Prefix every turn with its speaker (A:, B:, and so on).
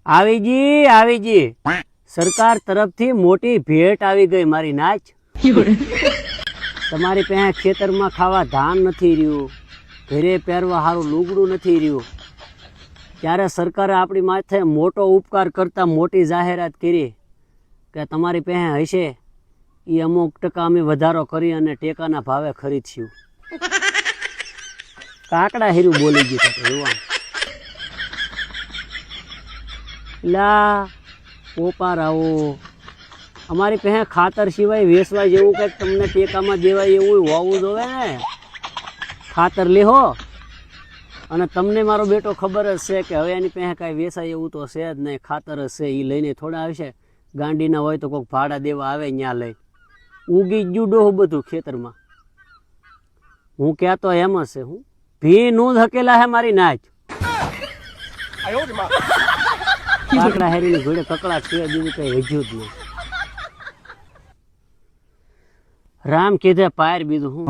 A: આવીજી સરકાર તરફથી મોટી ભેટ આવી ગઈ મારી નાચ. તમારી પાસે ખેતરમાં ખાવા ધાન નથી રહ્યું, ઘરે પહેરવા સારું લુગડું નથી રહ્યું, ત્યારે સરકારે આપણી માથે મોટો ઉપકાર કરતા મોટી જાહેરાત કરી કે તમારી પાસે હશે એ અમુક ટકા અમે વધારો કરી અને ટેકાના ભાવે ખરીદશું. કાકડા હીરું બોલી ગયું એવું. લા પોપારાઓ, અમારી પાસે ખાતર સિવાય વેચવા જેવું કંઈક તમને ટેકામાં દેવાય એવું હોવું જોવે ને. ખાતર લેહો અને તમને મારો બેટો ખબર જ છે કે હવે એની પાસે કાંઈ વેચાય એવું તો છે જ નહીં, ખાતર જ છે. એ લઈને થોડા આવશે, ગાંડીના હોય તો કોઈક ભાડા દેવા આવે ત્યાં લઈ. ઉગી ગયું ડોહું બધું ખેતરમાં. હું કહેતો એમ જ છે, હું ભી નું ધકેલા હે મારી નાચ. કાકડા હેરીની ઘોડે કકડા સિવાય બીજું કઈ વધ્યું જ નહીં. રામ કીધે પાર બીજું હું